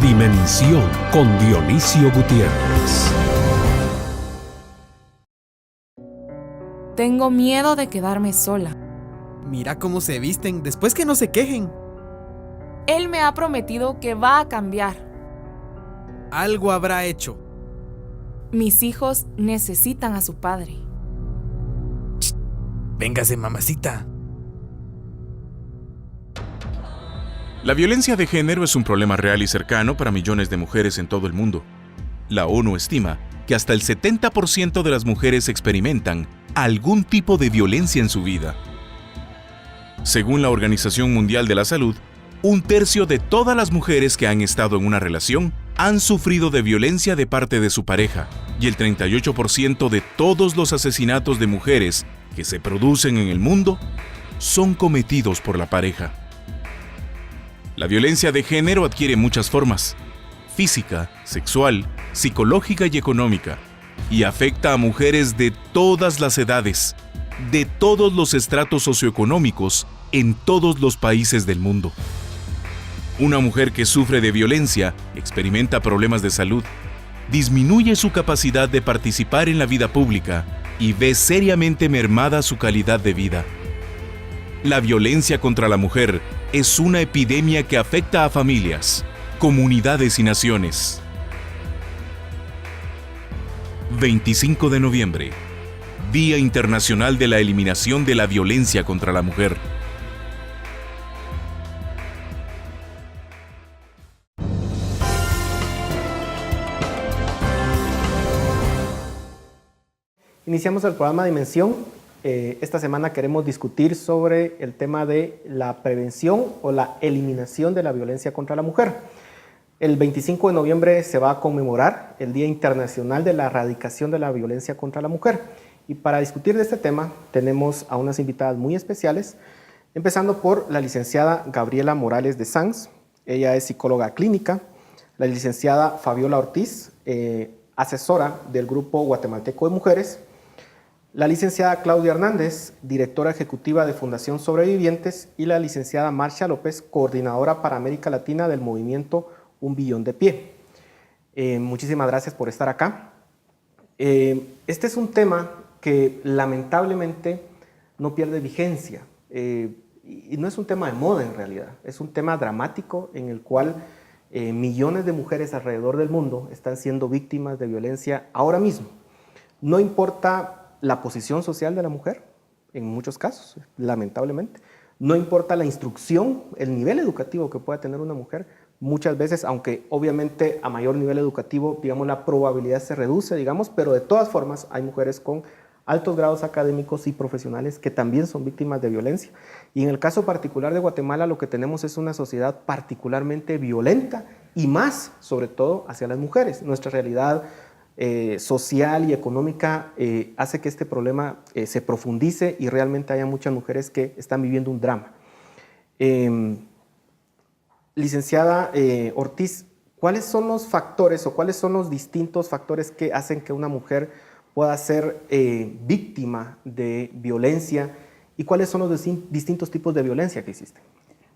Dimensión con Dionisio Gutiérrez. Tengo miedo de quedarme sola. Mira cómo se visten, después que no se quejen. Él me ha prometido que va a cambiar. Algo habrá hecho. Mis hijos necesitan a su padre. Véngase, mamacita. La violencia de género es un problema real y cercano para millones de mujeres en todo el mundo. La ONU estima que hasta el 70% de las mujeres experimentan algún tipo de violencia en su vida. Según la Organización Mundial de la Salud, 1/3 de todas las mujeres que han estado en una relación han sufrido de violencia de parte de su pareja, y el 38% de todos los asesinatos de mujeres que se producen en el mundo son cometidos por la pareja. La violencia de género adquiere muchas formas: física, sexual, psicológica y económica, y afecta a mujeres de todas las edades, de todos los estratos socioeconómicos, en todos los países del mundo. Una mujer que sufre de violencia experimenta problemas de salud, disminuye su capacidad de participar en la vida pública y ve seriamente mermada su calidad de vida. La violencia contra la mujer es una epidemia que afecta a familias, comunidades y naciones. 25 de noviembre, Día Internacional de la Eliminación de la Violencia contra la Mujer. Iniciamos el programa Dimensión. Esta semana queremos discutir sobre el tema de la prevención o la eliminación de la violencia contra la mujer. El 25 de noviembre se va a conmemorar el Día Internacional de la Erradicación de la Violencia contra la Mujer. Y para discutir de este tema tenemos a unas invitadas muy especiales, empezando por la licenciada Gabriela Morales de Sanz. Ella es psicóloga clínica. La licenciada Fabiola Ortiz, asesora del Grupo Guatemalteco de Mujeres. La licenciada Claudia Hernández, directora ejecutiva de Fundación Sobrevivientes, y la licenciada Marcia López, coordinadora para América Latina del movimiento Un Billón de Pie. Muchísimas gracias por estar acá. Este es un tema que lamentablemente no pierde vigencia, y no es un tema de moda en realidad, es un tema dramático en el cual millones de mujeres alrededor del mundo están siendo víctimas de violencia ahora mismo. No importa la posición social de la mujer, en muchos casos, lamentablemente. No importa la instrucción, el nivel educativo que pueda tener una mujer, muchas veces, aunque obviamente a mayor nivel educativo, digamos, la probabilidad se reduce, digamos, pero de todas formas hay mujeres con altos grados académicos y profesionales que también son víctimas de violencia. Y en el caso particular de Guatemala, lo que tenemos es una sociedad particularmente violenta y más, sobre todo, hacia las mujeres. Nuestra realidad social y económica hace que este problema se profundice y realmente haya muchas mujeres que están viviendo un drama. Licenciada Ortiz, ¿cuáles son los factores o cuáles son los distintos factores que hacen que una mujer pueda ser víctima de violencia y cuáles son los distintos tipos de violencia que existen?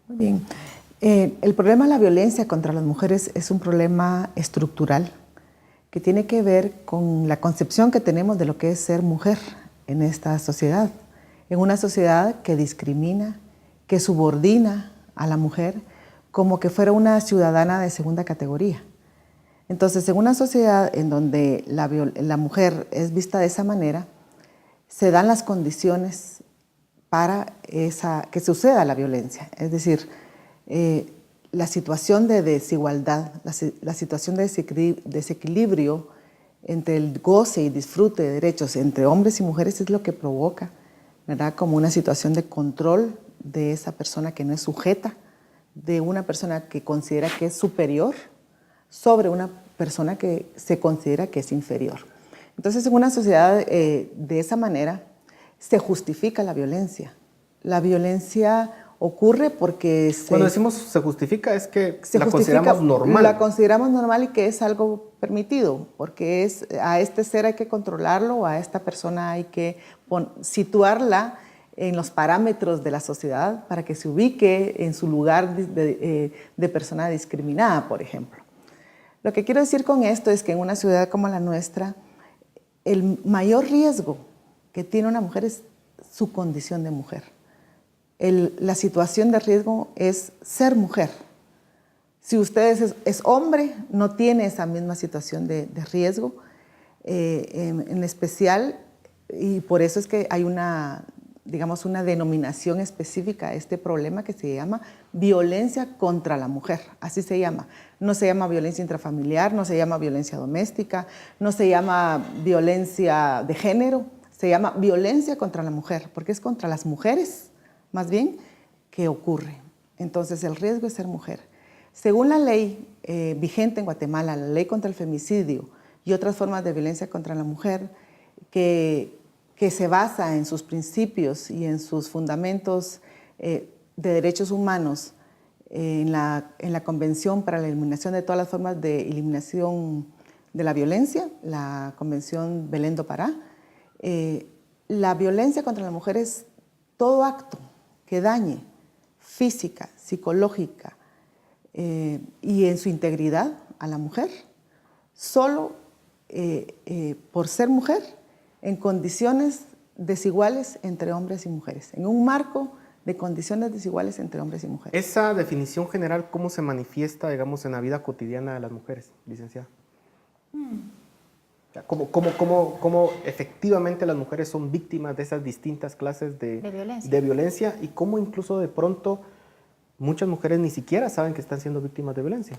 Muy bien. El problema de la violencia contra las mujeres es un problema estructural que tiene que ver con la concepción que tenemos de lo que es ser mujer en esta sociedad. En una sociedad que discrimina, que subordina a la mujer como que fuera una ciudadana de segunda categoría. Entonces, en una sociedad en donde la mujer es vista de esa manera, se dan las condiciones para que suceda la violencia. Es decir, la situación de desigualdad, la situación de desequilibrio entre el goce y disfrute de derechos entre hombres y mujeres es lo que provoca, ¿verdad?, como una situación de control de esa persona que no es sujeta, de una persona que considera que es superior sobre una persona que se considera que es inferior. Entonces, en una sociedad de esa manera se justifica la violencia. La violencia ocurre porque cuando decimos se justifica es que la consideramos normal. La consideramos normal y que es algo permitido, porque a este ser hay que controlarlo, a esta persona hay que situarla en los parámetros de la sociedad para que se ubique en su lugar de persona discriminada, por ejemplo. Lo que quiero decir con esto es que en una ciudad como la nuestra, el mayor riesgo que tiene una mujer es su condición de mujer. La situación de riesgo es ser mujer. Si usted es hombre, no tiene esa misma situación de riesgo, en especial, y por eso es que hay una denominación específica a este problema que se llama violencia contra la mujer, así se llama. No se llama violencia intrafamiliar, no se llama violencia doméstica, no se llama violencia de género, se llama violencia contra la mujer, porque es contra las mujeres, más bien, que ocurre. Entonces, el riesgo es ser mujer. Según la ley vigente en Guatemala, la ley contra el femicidio y otras formas de violencia contra la mujer, que se basa en sus principios y en sus fundamentos de derechos humanos, en la Convención para la Eliminación de todas las formas de eliminación de la violencia, la Convención Belén do Pará. La violencia contra la mujer es todo acto que dañe física, psicológica y en su integridad a la mujer, solo por ser mujer, en condiciones desiguales entre hombres y mujeres, en un marco de condiciones desiguales entre hombres y mujeres. Esa definición general, ¿cómo se manifiesta, digamos, en la vida cotidiana de las mujeres, licenciada? O sea, ¿cómo efectivamente las mujeres son víctimas de esas distintas clases de violencia y cómo incluso de pronto muchas mujeres ni siquiera saben que están siendo víctimas de violencia?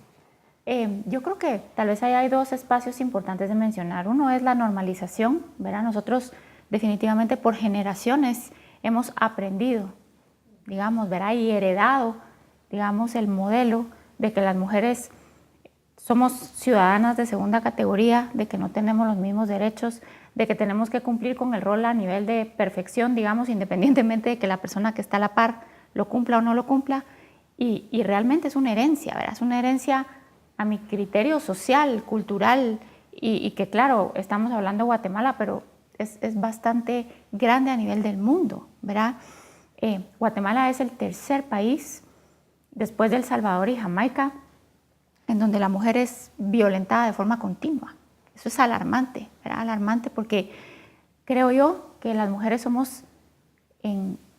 Yo creo que tal vez ahí hay dos espacios importantes de mencionar. Uno es la normalización, ¿verdad? Nosotros definitivamente por generaciones hemos aprendido, digamos, ¿verdad? Y heredado, digamos, el modelo de que las mujeres somos ciudadanas de segunda categoría, de que no tenemos los mismos derechos, de que tenemos que cumplir con el rol a nivel de perfección, digamos, independientemente de que la persona que está a la par lo cumpla o no lo cumpla. Y realmente es una herencia, ¿verdad? Es una herencia a mi criterio social, cultural, y que claro, estamos hablando de Guatemala, pero es bastante grande a nivel del mundo, ¿verdad? Guatemala es el tercer país, después de El Salvador y Jamaica, en donde la mujer es violentada de forma continua. Eso es alarmante, ¿verdad? Alarmante porque creo yo que las mujeres somos,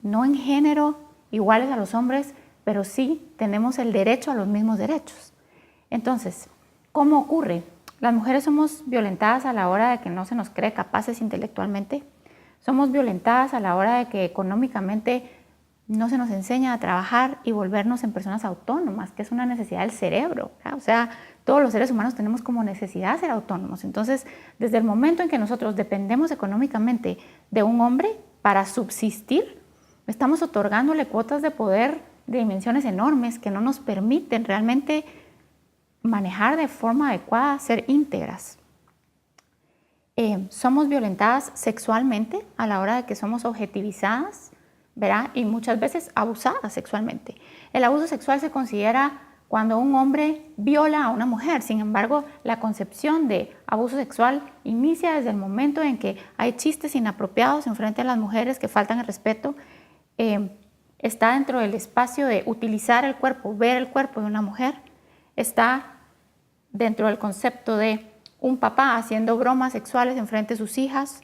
no en género, iguales a los hombres, pero sí tenemos el derecho a los mismos derechos. Entonces, ¿cómo ocurre? Las mujeres somos violentadas a la hora de que no se nos cree capaces intelectualmente. Somos violentadas a la hora de que económicamente no se nos enseña a trabajar y volvernos en personas autónomas, que es una necesidad del cerebro, ¿verdad? O sea, todos los seres humanos tenemos como necesidad ser autónomos. Entonces, desde el momento en que nosotros dependemos económicamente de un hombre para subsistir, estamos otorgándole cuotas de poder de dimensiones enormes que no nos permiten realmente manejar de forma adecuada, ser íntegras. Somos violentadas sexualmente a la hora de que somos objetivizadas, ¿verdad? Y muchas veces abusadas sexualmente. El abuso sexual se considera cuando un hombre viola a una mujer. Sin embargo, la concepción de abuso sexual inicia desde el momento en que hay chistes inapropiados en frente a las mujeres que faltan el respeto. Está dentro del espacio de utilizar el cuerpo, ver el cuerpo de una mujer. Está dentro del concepto de un papá haciendo bromas sexuales en frente de sus hijas,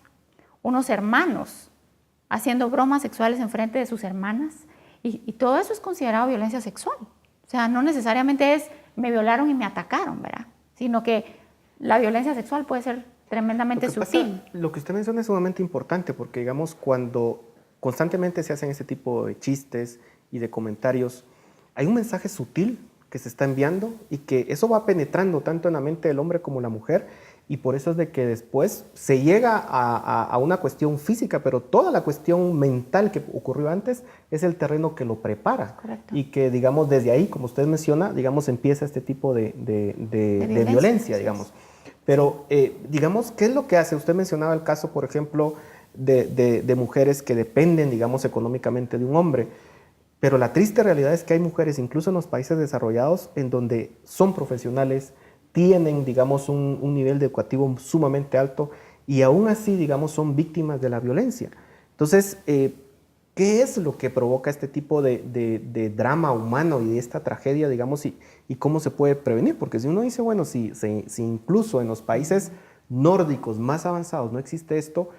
unos hermanos haciendo bromas sexuales en frente de sus hermanas, y todo eso es considerado violencia sexual. O sea, no necesariamente es me violaron y me atacaron, ¿verdad? Sino que la violencia sexual puede ser tremendamente sutil. Lo que usted menciona es sumamente importante porque, digamos, cuando constantemente se hacen ese tipo de chistes y de comentarios, hay un mensaje sutil que se está enviando y que eso va penetrando tanto en la mente del hombre como la mujer, y por eso es de que después se llega a una cuestión física, pero toda la cuestión mental que ocurrió antes es el terreno que lo prepara. Correcto. Y que, digamos, desde ahí, como usted menciona, digamos, empieza este tipo de violencia, digamos. Pero, digamos, ¿qué es lo que hace? Usted mencionaba el caso, por ejemplo, de mujeres que dependen, digamos, económicamente de un hombre. Pero la triste realidad es que hay mujeres, incluso en los países desarrollados, en donde son profesionales, tienen, digamos, un nivel educativo sumamente alto y aún así, digamos, son víctimas de la violencia. Entonces, ¿Qué es lo que provoca este tipo de drama humano y de esta tragedia, digamos, y cómo se puede prevenir? Porque si uno dice, bueno, si incluso en los países nórdicos más avanzados no existe esto,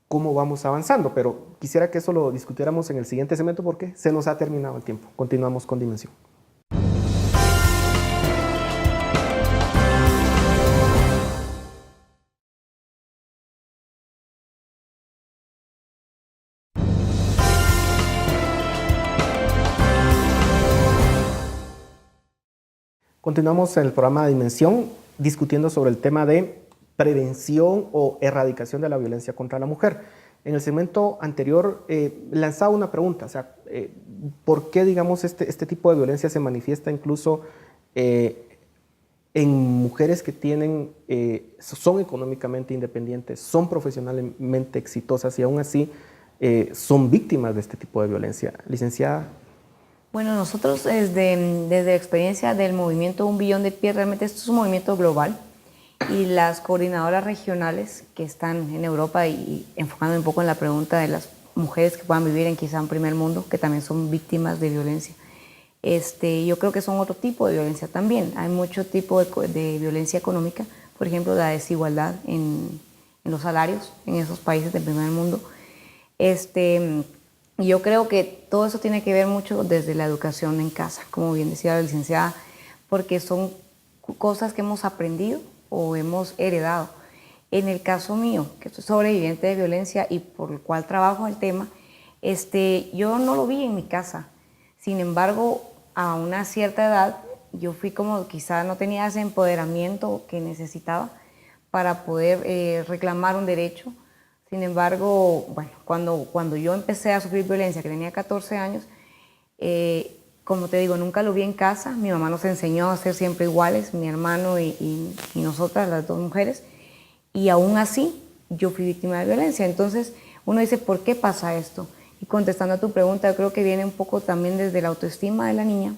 ¿cómo vamos avanzando? Pero quisiera que eso lo discutiéramos en el siguiente segmento porque se nos ha terminado el tiempo. Continuamos con Dimensión. Continuamos en el programa Dimensión discutiendo sobre el tema de prevención o erradicación de la violencia contra la mujer. En el segmento anterior lanzaba una pregunta, o sea, ¿por qué, digamos, este tipo de violencia se manifiesta incluso en mujeres que son económicamente independientes, son profesionalmente exitosas y aún así son víctimas de este tipo de violencia? Licenciada. Bueno, nosotros desde la experiencia del movimiento Un Billón de Pies, realmente esto es un movimiento global y las coordinadoras regionales que están en Europa y enfocando un poco en la pregunta de las mujeres que puedan vivir en quizá un primer mundo, que también son víctimas de violencia. Yo creo que son otro tipo de violencia también. Hay mucho tipo de violencia económica, por ejemplo, la desigualdad en los salarios en esos países del primer mundo. Yo creo que todo eso tiene que ver mucho desde la educación en casa, como bien decía la licenciada, porque son cosas que hemos aprendido o hemos heredado. En el caso mío, que soy sobreviviente de violencia y por el cual trabajo el tema, yo no lo vi en mi casa. Sin embargo, a una cierta edad, yo fui como quizá no tenía ese empoderamiento que necesitaba para poder reclamar un derecho. Sin embargo, bueno, cuando yo empecé a sufrir violencia, que tenía 14 años, como te digo, nunca lo vi en casa. Mi mamá nos enseñó a ser siempre iguales, mi hermano y nosotras, las dos mujeres, y aún así yo fui víctima de violencia. Entonces uno dice, ¿por qué pasa esto? Y contestando a tu pregunta, yo creo que viene un poco también desde la autoestima de la niña,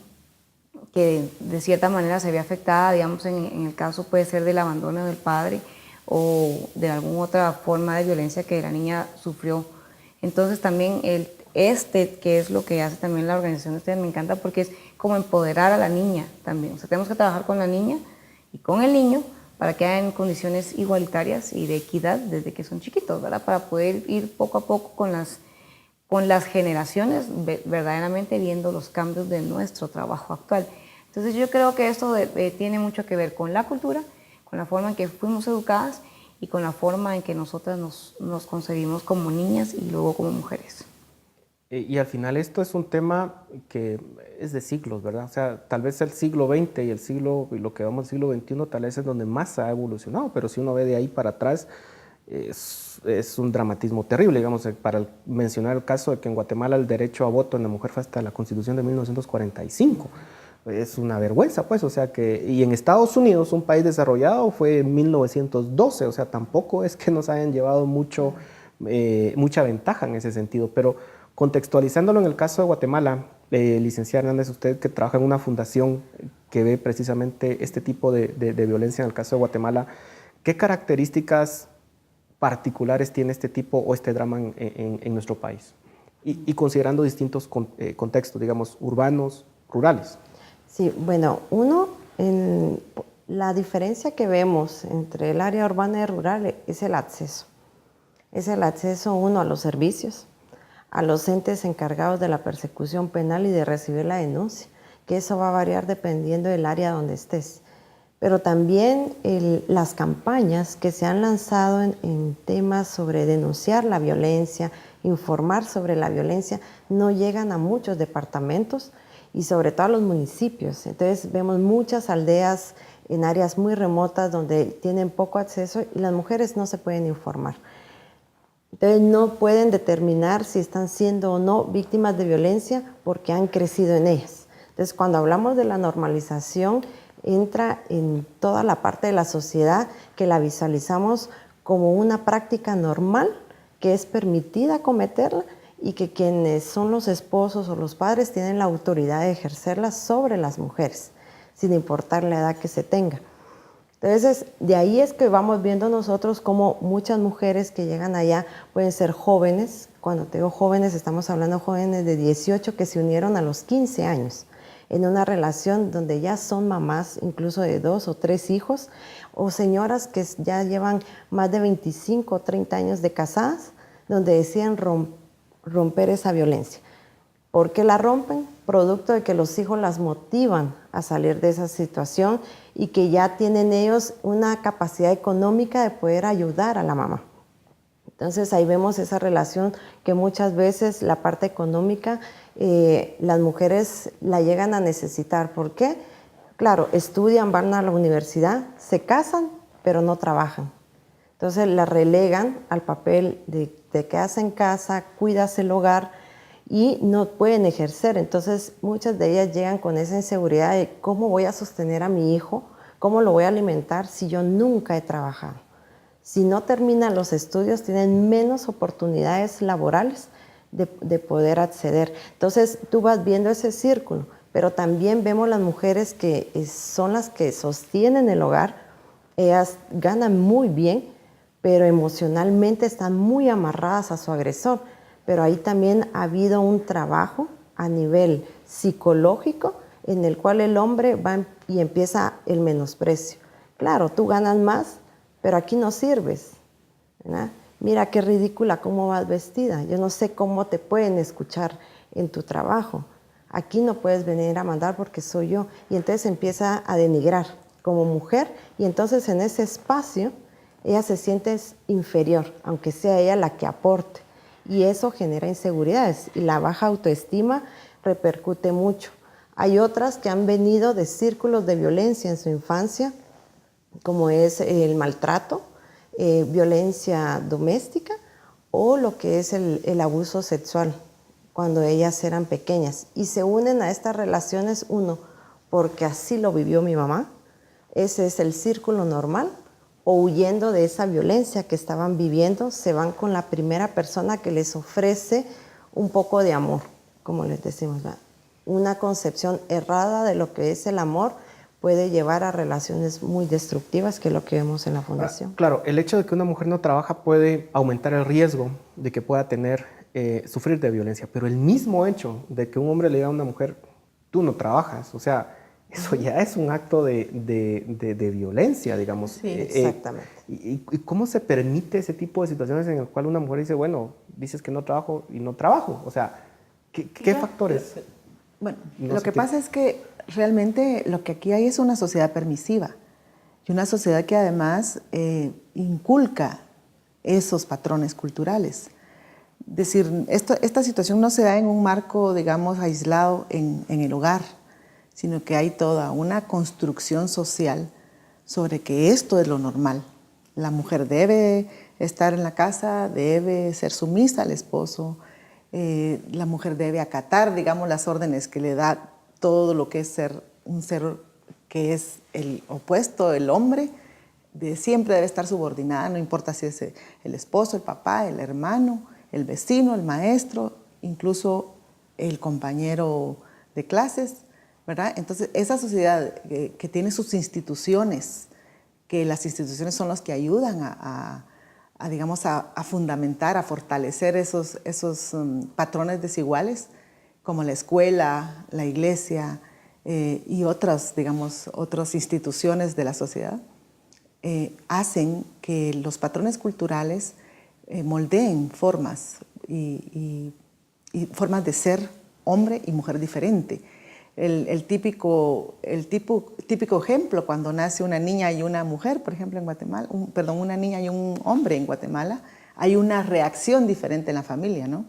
que de cierta manera se ve afectada, digamos, en el caso puede ser del abandono del padre, o de alguna otra forma de violencia que la niña sufrió. Entonces también que es lo que hace también la organización de ustedes, me encanta porque es como empoderar a la niña también. O sea, tenemos que trabajar con la niña y con el niño para que hayan condiciones igualitarias y de equidad desde que son chiquitos, ¿verdad? Para poder ir poco a poco con las generaciones, verdaderamente viendo los cambios de nuestro trabajo actual. Entonces yo creo que esto tiene mucho que ver con la cultura, con la forma en que fuimos educadas y con la forma en que nosotras nos concebimos como niñas y luego como mujeres. Y al final esto es un tema que es de siglos, ¿verdad? O sea, tal vez el siglo XX y lo que vamos al siglo XXI tal vez es donde más ha evolucionado, pero si uno ve de ahí para atrás es un dramatismo terrible, digamos, para mencionar el caso de que en Guatemala el derecho a voto en la mujer fue hasta la Constitución de 1945. Es una vergüenza, pues, o sea que, y en Estados Unidos, un país desarrollado, fue en 1912, o sea, tampoco es que nos hayan llevado mucha ventaja en ese sentido, pero contextualizándolo en el caso de Guatemala, licenciada Hernández, usted que trabaja en una fundación que ve precisamente este tipo de violencia en el caso de Guatemala, ¿qué características particulares tiene este tipo o este drama en nuestro país? Y considerando distintos contextos, digamos, urbanos, rurales. Sí, bueno, la diferencia que vemos entre el área urbana y rural es el acceso. Es el acceso, uno, a los servicios, a los entes encargados de la persecución penal y de recibir la denuncia, que eso va a variar dependiendo del área donde estés. Pero también las campañas que se han lanzado en temas sobre denunciar la violencia, informar sobre la violencia, no llegan a muchos departamentos y sobre todo a los municipios. Entonces vemos muchas aldeas en áreas muy remotas donde tienen poco acceso y las mujeres no se pueden informar. Entonces no pueden determinar si están siendo o no víctimas de violencia porque han crecido en ellas. Entonces cuando hablamos de la normalización, entra en toda la parte de la sociedad que la visualizamos como una práctica normal que es permitida cometerla y que quienes son los esposos o los padres tienen la autoridad de ejercerla sobre las mujeres, sin importar la edad que se tenga. Entonces, de ahí es que vamos viendo nosotros como muchas mujeres que llegan allá pueden ser jóvenes, cuando te digo jóvenes, estamos hablando de jóvenes de 18 que se unieron a los 15 años en una relación donde ya son mamás incluso de 2 o 3 hijos, o señoras que ya llevan más de 25 o 30 años de casadas, donde deciden romper esa violencia. ¿Por qué la rompen? Producto de que los hijos las motivan a salir de esa situación y que ya tienen ellos una capacidad económica de poder ayudar a la mamá. Entonces ahí vemos esa relación que muchas veces la parte económica las mujeres la llegan a necesitar. ¿Por qué? Claro, estudian, van a la universidad, se casan, pero no trabajan. Entonces la relegan al papel de quedarse en casa, cuidas el hogar y no pueden ejercer. Entonces muchas de ellas llegan con esa inseguridad de cómo voy a sostener a mi hijo, cómo lo voy a alimentar si yo nunca he trabajado. Si no terminan los estudios, tienen menos oportunidades laborales de poder acceder. Entonces tú vas viendo ese círculo, pero también vemos las mujeres que son las que sostienen el hogar. Ellas ganan muy bien, pero emocionalmente están muy amarradas a su agresor. Pero ahí también ha habido un trabajo a nivel psicológico en el cual el hombre va y empieza el menosprecio. Claro, tú ganas más, pero aquí no sirves, ¿verdad? Mira qué ridícula cómo vas vestida. Yo no sé cómo te pueden escuchar en tu trabajo. Aquí no puedes venir a mandar porque soy yo. Y entonces empieza a denigrar como mujer y entonces en ese espacio ella se siente inferior, aunque sea ella la que aporte. Y eso genera inseguridades y la baja autoestima repercute mucho. Hay otras que han venido de círculos de violencia en su infancia, como es el maltrato, violencia doméstica o lo que es el abuso sexual cuando ellas eran pequeñas. Y se unen a estas relaciones, uno, porque así lo vivió mi mamá, ese es el círculo normal, o huyendo de esa violencia que estaban viviendo, se van con la primera persona que les ofrece un poco de amor, como les decimos, ¿verdad? Una concepción errada de lo que es el amor puede llevar a relaciones muy destructivas, que es lo que vemos en la fundación. Claro, el hecho de que una mujer no trabaja puede aumentar el riesgo de que pueda sufrir de violencia, pero el mismo hecho de que un hombre le diga a una mujer, tú no trabajas, o sea, eso ya es un acto de violencia, digamos. Sí, exactamente. ¿Y cómo se permite ese tipo de situaciones en el cual una mujer dice, bueno, dices que no trabajo y no trabajo? O sea, ¿qué factores? Bueno, lo que pasa es que realmente lo que aquí hay es una sociedad permisiva y una sociedad que además inculca esos patrones culturales. Es decir, esta situación no se da en un marco, digamos, aislado en el hogar, sino que hay toda una construcción social sobre que esto es lo normal. La mujer debe estar en la casa, debe ser sumisa al esposo, la mujer debe acatar, digamos, las órdenes que le da todo lo que es ser un ser que es el opuesto, el hombre, siempre debe estar subordinada, no importa si es el esposo, el papá, el hermano, el vecino, el maestro, incluso el compañero de clases, ¿verdad? Entonces, esa sociedad que tiene sus instituciones, que las instituciones son las que ayudan digamos, a fundamentar, a fortalecer esos patrones desiguales, como la escuela, la iglesia y otras, digamos, otras instituciones de la sociedad, hacen que los patrones culturales moldeen formas y formas de ser hombre y mujer diferente. El típico ejemplo cuando nace una niña y una mujer, por ejemplo en Guatemala, una niña y un hombre en Guatemala, hay una reacción diferente en la familia, ¿no?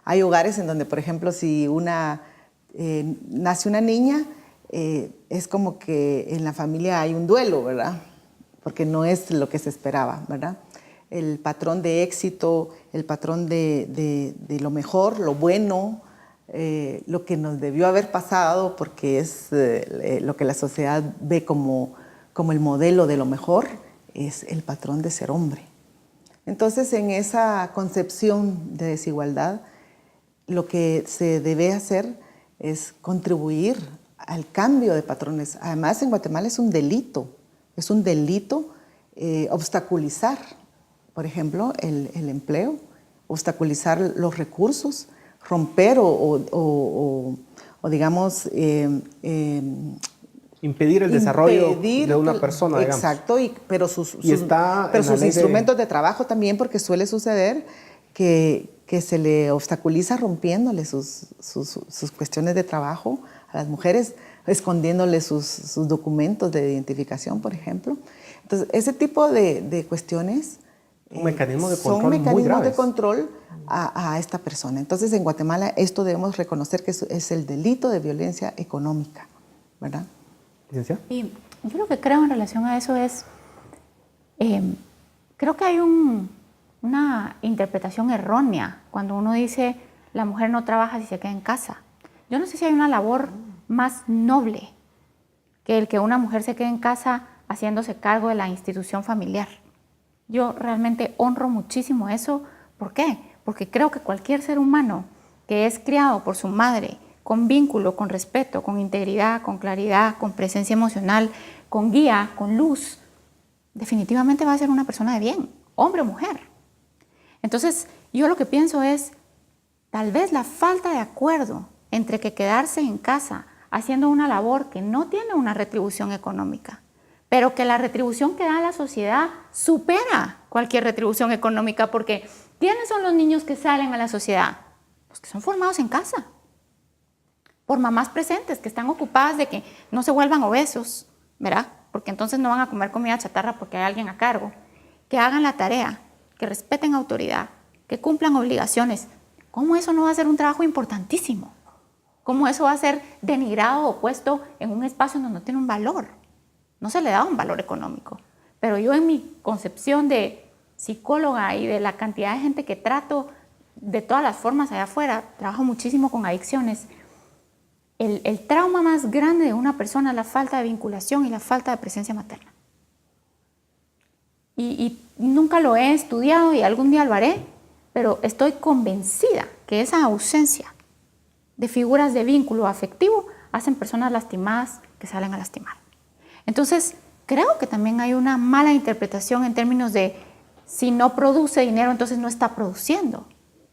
Hay hogares en donde, por ejemplo, si nace una niña, es como que en la familia hay un duelo, ¿verdad? Porque no es lo que se esperaba, ¿verdad? El patrón de éxito, el patrón de lo mejor, lo bueno, lo que nos debió haber pasado, porque es lo que la sociedad ve como el modelo de lo mejor, es el patrón de ser hombre. Entonces, en esa concepción de desigualdad, lo que se debe hacer es contribuir al cambio de patrones. Además, en Guatemala es un delito obstaculizar, por ejemplo, el empleo obstaculizar los recursos, romper o digamos... impedir el desarrollo de una persona, digamos. Exacto, pero sus sus instrumentos de trabajo también, porque suele suceder que se le obstaculiza rompiéndole sus cuestiones de trabajo a las mujeres, escondiéndole sus documentos de identificación, por ejemplo. Entonces, ese tipo de cuestiones un mecanismo de control son mecanismos muy graves de control a esta persona. Entonces, en Guatemala esto debemos reconocer que es el delito de violencia económica, ¿verdad? ¿Licenciada? Y yo lo que creo en relación a eso es, creo que hay una interpretación errónea cuando uno dice la mujer no trabaja si se queda en casa. Yo no sé si hay una labor más noble que el que una mujer se quede en casa haciéndose cargo de la institución familiar. Yo realmente honro muchísimo eso. ¿Por qué? Porque creo que cualquier ser humano que es criado por su madre con vínculo, con respeto, con integridad, con claridad, con presencia emocional, con guía, con luz, definitivamente va a ser una persona de bien, hombre o mujer. Entonces, yo lo que pienso es, tal vez la falta de acuerdo entre que quedarse en casa haciendo una labor que no tiene una retribución económica, pero que la retribución que da la sociedad supera cualquier retribución económica, porque ¿quiénes son los niños que salen a la sociedad? Los que son formados en casa, por mamás presentes que están ocupadas de que no se vuelvan obesos, ¿verdad? Porque entonces no van a comer comida chatarra porque hay alguien a cargo, que hagan la tarea, que respeten autoridad, que cumplan obligaciones. ¿Cómo eso no va a ser un trabajo importantísimo? ¿Cómo eso va a ser denigrado o puesto en un espacio donde no tiene un valor? No se le da un valor económico. Pero yo en mi concepción de psicóloga y de la cantidad de gente que trato de todas las formas allá afuera, trabajo muchísimo con adicciones. El trauma más grande de una persona es la falta de vinculación y la falta de presencia materna. Y nunca lo he estudiado y algún día lo haré, pero estoy convencida que esa ausencia de figuras de vínculo afectivo hacen personas lastimadas que salen a lastimar. Entonces, creo que también hay una mala interpretación en términos de si no produce dinero, entonces no está produciendo.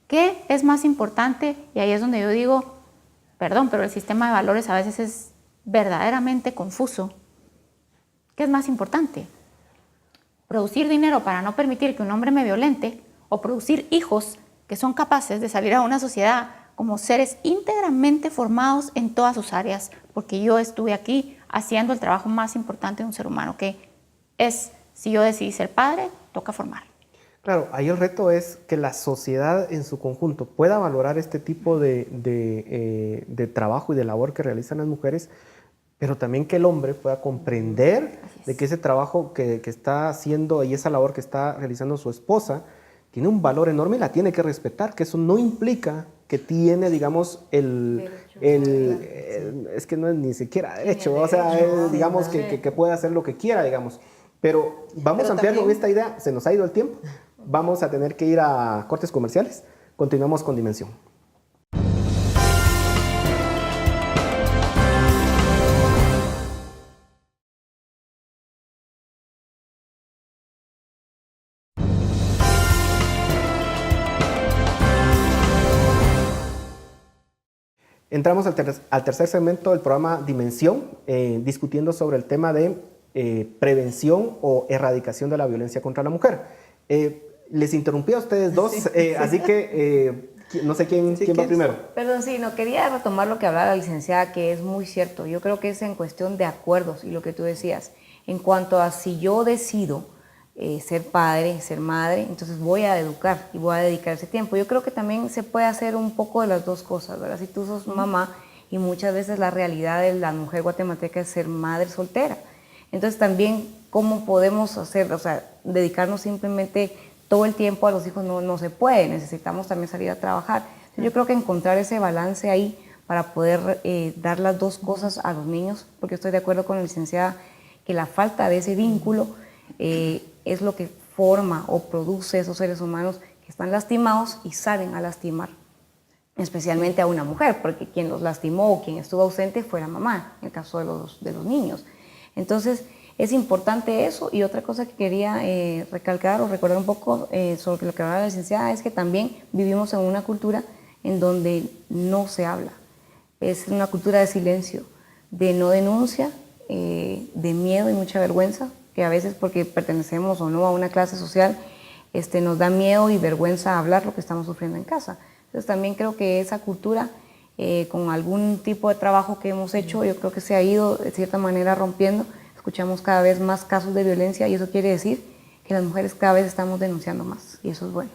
¿Qué es más importante? Y ahí es donde yo digo, perdón, pero el sistema de valores a veces es verdaderamente confuso. ¿Qué es más importante? ¿Producir dinero para no permitir que un hombre me violente o producir hijos que son capaces de salir a una sociedad como seres íntegramente formados en todas sus áreas? Porque yo estuve aquí haciendo el trabajo más importante de un ser humano, que es, si yo decidí ser padre, toca formar. Claro, ahí el reto es que la sociedad en su conjunto pueda valorar este tipo de trabajo y de labor que realizan las mujeres, pero también que el hombre pueda comprender de que ese trabajo que está haciendo y esa labor que está realizando su esposa tiene un valor enorme y la tiene que respetar, que eso no implica que tiene, digamos, es que no es ni siquiera derecho, o sea, digamos que puede hacer lo que quiera, digamos. Pero vamos a ampliar con esta idea, se nos ha ido el tiempo, vamos a tener que ir a cortes comerciales, continuamos con Dimensión. Entramos al tercer segmento del programa Dimensión, discutiendo sobre el tema de prevención o erradicación de la violencia contra la mujer. Les interrumpí a ustedes dos, sí. Así que no sé quién va primero. Perdón, sí, no quería retomar lo que hablaba la licenciada, que es muy cierto. Yo creo que es en cuestión de acuerdos y lo que tú decías. En cuanto a si yo decido ser padre, ser madre, entonces voy a educar y voy a dedicar ese tiempo. Yo creo que también se puede hacer un poco de las dos cosas, ¿verdad? Si tú sos mamá y muchas veces la realidad de la mujer guatemalteca es ser madre soltera. Entonces también, ¿cómo podemos hacer? O sea, dedicarnos simplemente todo el tiempo a los hijos no se puede, necesitamos también salir a trabajar. Entonces, yo creo que encontrar ese balance ahí para poder dar las dos cosas a los niños, porque estoy de acuerdo con la licenciada que la falta de ese vínculo es lo que forma o produce esos seres humanos que están lastimados y salen a lastimar, especialmente a una mujer, porque quien los lastimó o quien estuvo ausente fue la mamá, en el caso de los niños. Entonces, Es importante eso. Y otra cosa que quería recalcar o recordar un poco sobre lo que hablaba la licenciada es que también vivimos en una cultura en donde no se habla. Es una cultura de silencio, de no denuncia, de miedo y mucha vergüenza, que a veces porque pertenecemos o no a una clase social, nos da miedo y vergüenza hablar lo que estamos sufriendo en casa. Entonces también creo que esa cultura, con algún tipo de trabajo que hemos hecho, yo creo que se ha ido de cierta manera rompiendo. Escuchamos cada vez más casos de violencia y eso quiere decir que las mujeres cada vez estamos denunciando más y eso es bueno.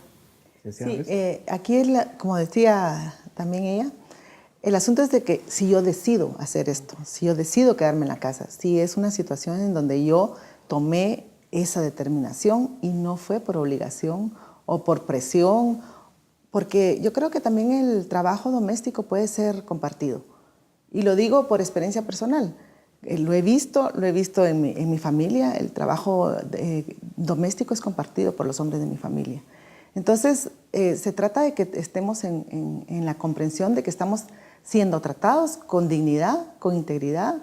Sí, aquí, como decía también ella, el asunto es de que si yo decido hacer esto, si yo decido quedarme en la casa, si es una situación en donde yo tomé esa determinación y no fue por obligación o por presión, porque yo creo que también el trabajo doméstico puede ser compartido. Y lo digo por experiencia personal. Lo he visto en mi familia, el trabajo doméstico es compartido por los hombres de mi familia. Entonces, se trata de que estemos en la comprensión de que estamos siendo tratados con dignidad, con integridad,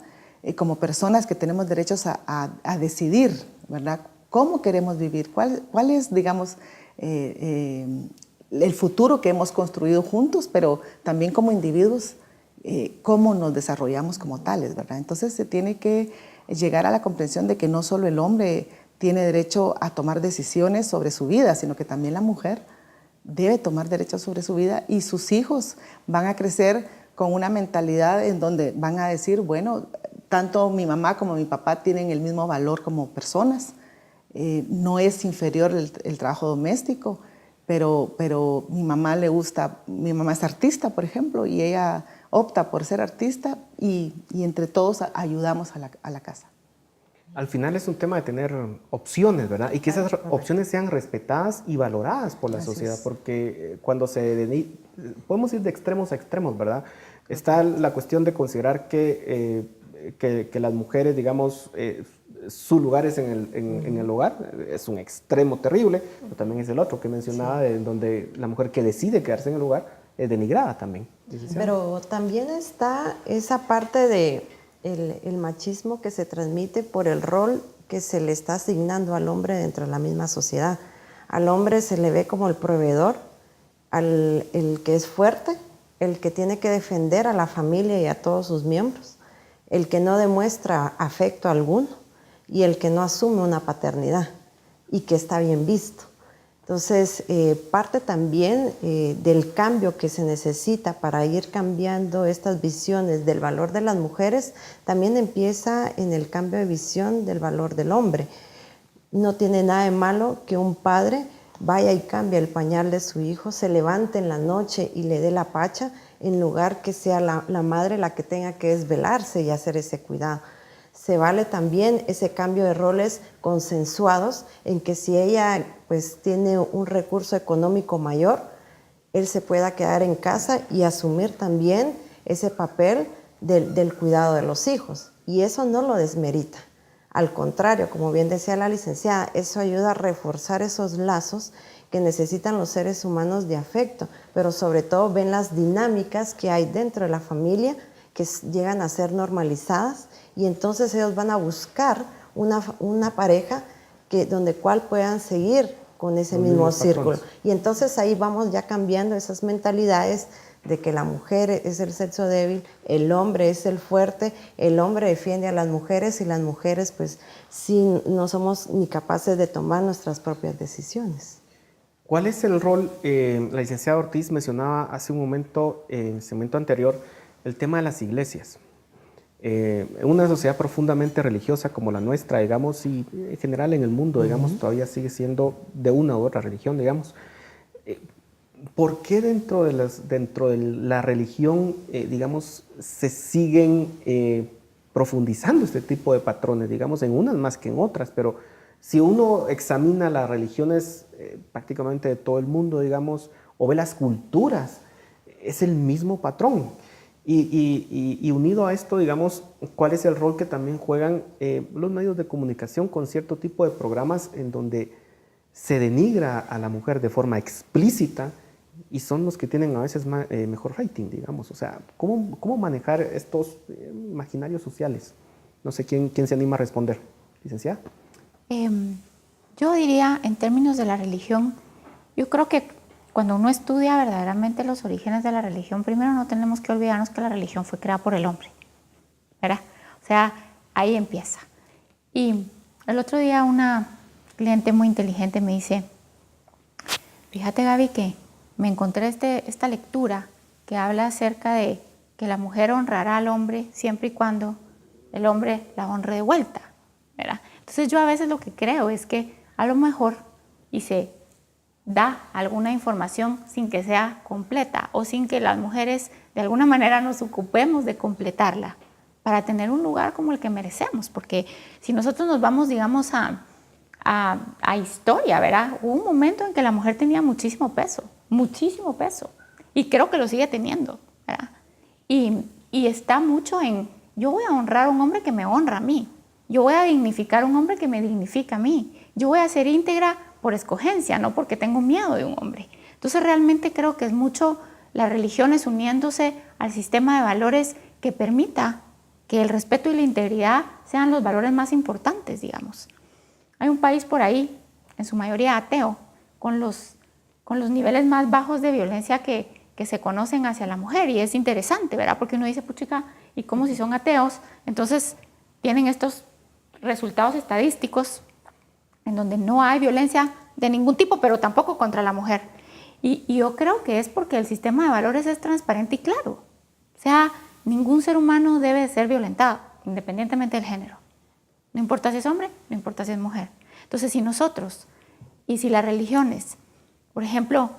como personas que tenemos derechos a decidir, ¿verdad? ¿Cómo queremos vivir? ¿Cuál es, digamos, el futuro que hemos construido juntos, pero también como individuos, cómo nos desarrollamos como tales, ¿verdad? Entonces se tiene que llegar a la comprensión de que no solo el hombre tiene derecho a tomar decisiones sobre su vida, sino que también la mujer debe tomar derechos sobre su vida y sus hijos van a crecer con una mentalidad en donde van a decir, bueno, tanto mi mamá como mi papá tienen el mismo valor como personas, no es inferior el trabajo doméstico, pero mi mamá mi mamá es artista, por ejemplo, y ella opta por ser artista y entre todos ayudamos a la casa. Al final es un tema de tener opciones, ¿verdad? Y que esas opciones sean respetadas y valoradas por la sociedad, porque cuando podemos ir de extremos a extremos, ¿verdad? Está la cuestión de considerar que las mujeres, digamos, su lugar es en el hogar, es un extremo terrible, pero también es el otro que mencionaba, de donde la mujer que decide quedarse en el hogar es denigrada también. Pero también está esa parte de el machismo que se transmite por el rol que se le está asignando al hombre dentro de la misma sociedad. Al hombre se le ve como el proveedor, el que es fuerte, el que tiene que defender a la familia y a todos sus miembros, el que no demuestra afecto alguno y el que no asume una paternidad y que está bien visto. Entonces, parte también del cambio que se necesita para ir cambiando estas visiones del valor de las mujeres, también empieza en el cambio de visión del valor del hombre. No tiene nada de malo que un padre vaya y cambie el pañal de su hijo, se levante en la noche y le dé la pacha, en lugar que sea la madre la que tenga que desvelarse y hacer ese cuidado. Se vale también ese cambio de roles consensuados en que si ella pues tiene un recurso económico mayor, él se pueda quedar en casa y asumir también ese papel del cuidado de los hijos. Y eso no lo desmerita. Al contrario, como bien decía la licenciada, eso ayuda a reforzar esos lazos que necesitan los seres humanos de afecto, pero sobre todo ven las dinámicas que hay dentro de la familia que llegan a ser normalizadas y entonces ellos van a buscar una pareja donde cual puedan seguir con ese mismo círculo. Y entonces ahí vamos ya cambiando esas mentalidades de que la mujer es el sexo débil, el hombre es el fuerte, el hombre defiende a las mujeres y las mujeres pues sí no somos ni capaces de tomar nuestras propias decisiones. ¿Cuál es el rol? La licenciada Ortiz mencionaba hace un momento, en el segmento anterior, el tema de las iglesias. En una sociedad profundamente religiosa como la nuestra, digamos, y en general en el mundo, digamos, todavía sigue siendo de una u otra religión, digamos. ¿Por qué dentro de la religión, digamos, se siguen profundizando este tipo de patrones, digamos, en unas más que en otras? Pero si uno examina las religiones prácticamente de todo el mundo, digamos, o ve las culturas, es el mismo patrón. Y unido a esto, digamos, ¿cuál es el rol que también juegan los medios de comunicación con cierto tipo de programas en donde se denigra a la mujer de forma explícita y son los que tienen a veces mejor rating, digamos? O sea, ¿cómo manejar estos imaginarios sociales? No sé quién se anima a responder. licenciada. Yo diría, en términos de la religión, yo creo que cuando uno estudia verdaderamente los orígenes de la religión, primero no tenemos que olvidarnos que la religión fue creada por el hombre, ¿verdad? O sea, ahí empieza. Y el otro día una cliente muy inteligente me dice, fíjate Gaby que me encontré esta lectura que habla acerca de que la mujer honrará al hombre siempre y cuando el hombre la honre de vuelta, ¿verdad? Entonces yo a veces lo que creo es que a lo mejor y se da alguna información sin que sea completa o sin que las mujeres de alguna manera nos ocupemos de completarla para tener un lugar como el que merecemos, porque si nosotros nos vamos, digamos, a historia, ¿verdad? Hubo un momento en que la mujer tenía muchísimo peso, y creo que lo sigue teniendo, ¿verdad? Y está mucho en, yo voy a honrar a un hombre que me honra a mí, yo voy a dignificar a un hombre que me dignifica a mí, yo voy a ser íntegra por escogencia, no porque tengo miedo de un hombre. Entonces realmente creo que es mucho las religiones uniéndose al sistema de valores que permita que el respeto y la integridad sean los valores más importantes, digamos. Hay un país por ahí, en su mayoría ateo, con los niveles más bajos de violencia que se conocen hacia la mujer, y es interesante, ¿verdad? Porque uno dice, puchica, ¿y cómo si son ateos? Entonces tienen estos resultados estadísticos en donde no hay violencia de ningún tipo, pero tampoco contra la mujer. Y yo creo que es porque el sistema de valores es transparente y claro. O sea, ningún ser humano debe ser violentado, independientemente del género. No importa si es hombre, no importa si es mujer. Entonces, si nosotros, y si las religiones, por ejemplo,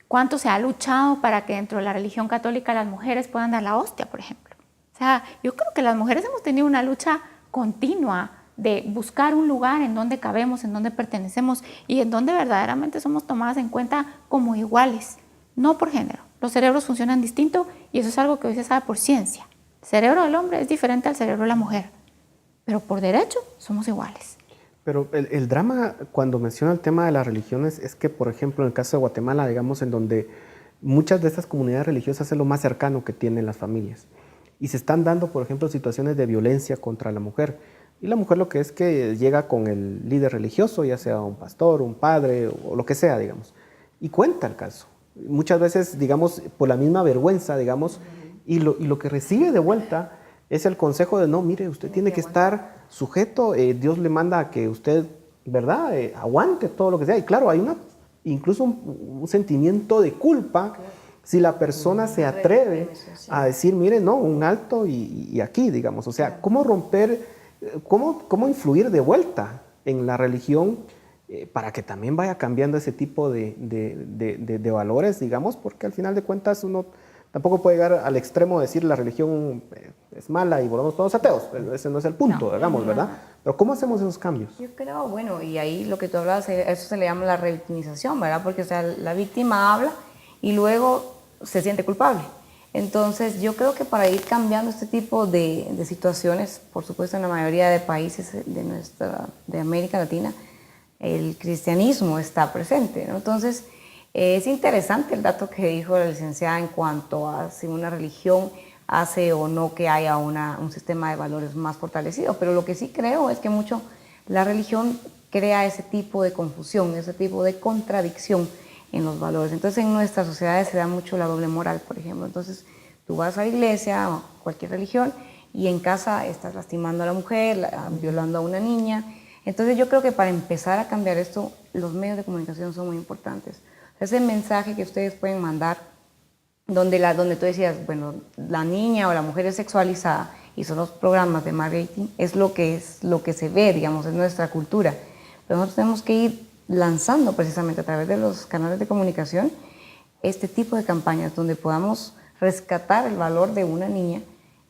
¿cuánto se ha luchado para que dentro de la religión católica las mujeres puedan dar la hostia, por ejemplo? O sea, yo creo que las mujeres hemos tenido una lucha continua de buscar un lugar en donde cabemos, en donde pertenecemos y en donde verdaderamente somos tomadas en cuenta como iguales, no por género. Los cerebros funcionan distinto y eso es algo que hoy se sabe por ciencia. El cerebro del hombre es diferente al cerebro de la mujer, pero por derecho somos iguales. Pero el drama cuando menciona el tema de las religiones es que, por ejemplo, en el caso de Guatemala, digamos, en donde muchas de estas comunidades religiosas es lo más cercano que tienen las familias. Y se están dando, por ejemplo, situaciones de violencia contra la mujer. Y la mujer lo que es que llega con el líder religioso, ya sea un pastor, un padre o lo que sea, digamos, y cuenta el caso. Muchas veces, digamos, por la misma vergüenza, digamos, y lo que recibe de vuelta es el consejo de, no, mire, usted tiene que estar sujeto, Dios le manda a que usted, ¿verdad?, aguante todo lo que sea. Y claro, hay incluso un sentimiento de culpa si la persona se atreve a decir, mire, no, un alto y aquí, digamos. O sea, ¿cómo romper, cómo influir de vuelta en la religión para que también vaya cambiando ese tipo de valores, digamos? Porque al final de cuentas uno tampoco puede llegar al extremo de decir la religión es mala y volvemos todos ateos. Ese no es el punto, digamos, ¿verdad? Pero ¿cómo hacemos esos cambios? Yo creo, bueno, y ahí lo que tú hablabas, eso se le llama la revictimización, ¿verdad? Porque, o sea, la víctima habla y luego se siente culpable. Entonces, yo creo que para ir cambiando este tipo de situaciones, por supuesto, en la mayoría de países de América Latina, el cristianismo está presente, ¿no? Entonces, es interesante el dato que dijo la licenciada en cuanto a si una religión hace o no que haya un sistema de valores más fortalecido, pero lo que sí creo es que mucho la religión crea ese tipo de confusión, ese tipo de contradicción en los valores. Entonces en nuestras sociedades se da mucho la doble moral, por ejemplo. Entonces tú vas a la iglesia o cualquier religión y en casa estás lastimando a la mujer, violando a una niña. Entonces yo creo que para empezar a cambiar esto, los medios de comunicación son muy importantes. Ese mensaje que ustedes pueden mandar, donde tú decías, bueno, la niña o la mujer es sexualizada y son los programas de marketing, es lo que se ve, digamos, en nuestra cultura. Pero nosotros tenemos que ir lanzando precisamente a través de los canales de comunicación este tipo de campañas donde podamos rescatar el valor de una niña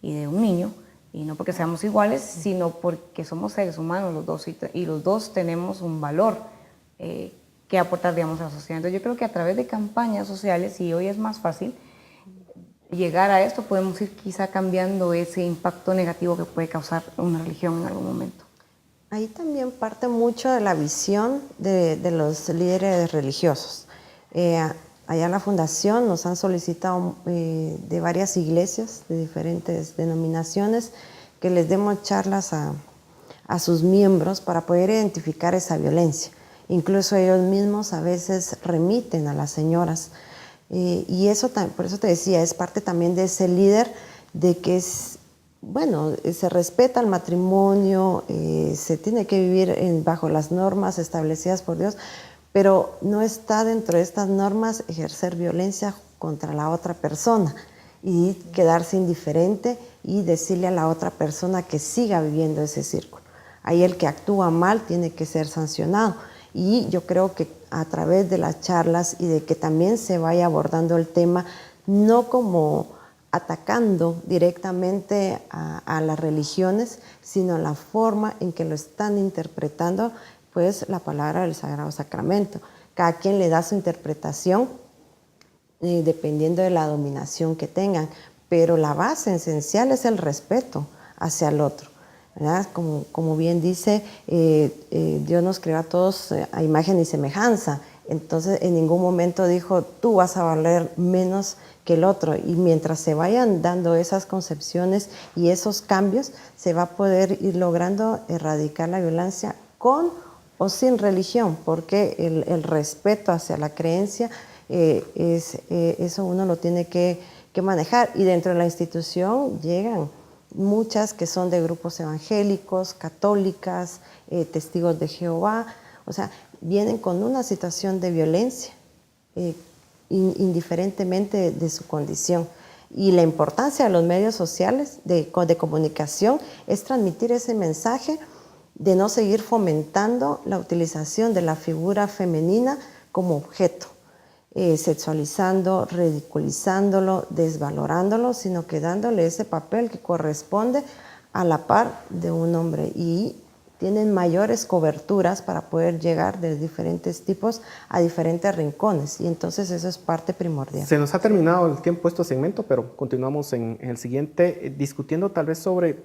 y de un niño, y no porque seamos iguales, sino porque somos seres humanos los dos y los dos tenemos un valor que aportar, digamos, a la sociedad. Entonces yo creo que a través de campañas sociales, y hoy es más fácil llegar a esto, podemos ir quizá cambiando ese impacto negativo que puede causar una religión en algún momento. Ahí también parte mucho de la visión de los líderes religiosos. Allá en la fundación nos han solicitado de varias iglesias de diferentes denominaciones que les demos charlas a a sus miembros para poder identificar esa violencia. Incluso ellos mismos a veces remiten a las señoras. Y eso, por eso te decía, es parte también de ese líder de que se respeta el matrimonio, se tiene que vivir bajo las normas establecidas por Dios, pero no está dentro de estas normas ejercer violencia contra la otra persona y quedarse indiferente y decirle a la otra persona que siga viviendo ese círculo. Ahí el que actúa mal tiene que ser sancionado. Y yo creo que a través de las charlas y de que también se vaya abordando el tema, no como atacando directamente a las religiones, sino la forma en que lo están interpretando, pues la palabra del Sagrado Sacramento. Cada quien le da su interpretación dependiendo de la dominación que tengan, pero la base esencial es el respeto hacia el otro, ¿verdad? Como bien dice, Dios nos creó a todos a imagen y semejanza. Entonces en ningún momento dijo, tú vas a valer menos que el otro. Y mientras se vayan dando esas concepciones y esos cambios, se va a poder ir logrando erradicar la violencia con o sin religión, porque el respeto hacia la creencia, eso uno lo tiene que manejar. Y dentro de la institución llegan muchas que son de grupos evangélicos, católicas, testigos de Jehová, o sea, vienen con una situación de violencia, indiferentemente de su condición. Y la importancia de los medios sociales de comunicación es transmitir ese mensaje de no seguir fomentando la utilización de la figura femenina como objeto, sexualizando, ridiculizándolo, desvalorándolo, sino que dándole ese papel que corresponde a la par de un hombre. Y tienen mayores coberturas para poder llegar de diferentes tipos a diferentes rincones, y entonces eso es parte primordial. Se nos ha terminado el tiempo de este segmento, pero continuamos en el siguiente, discutiendo tal vez sobre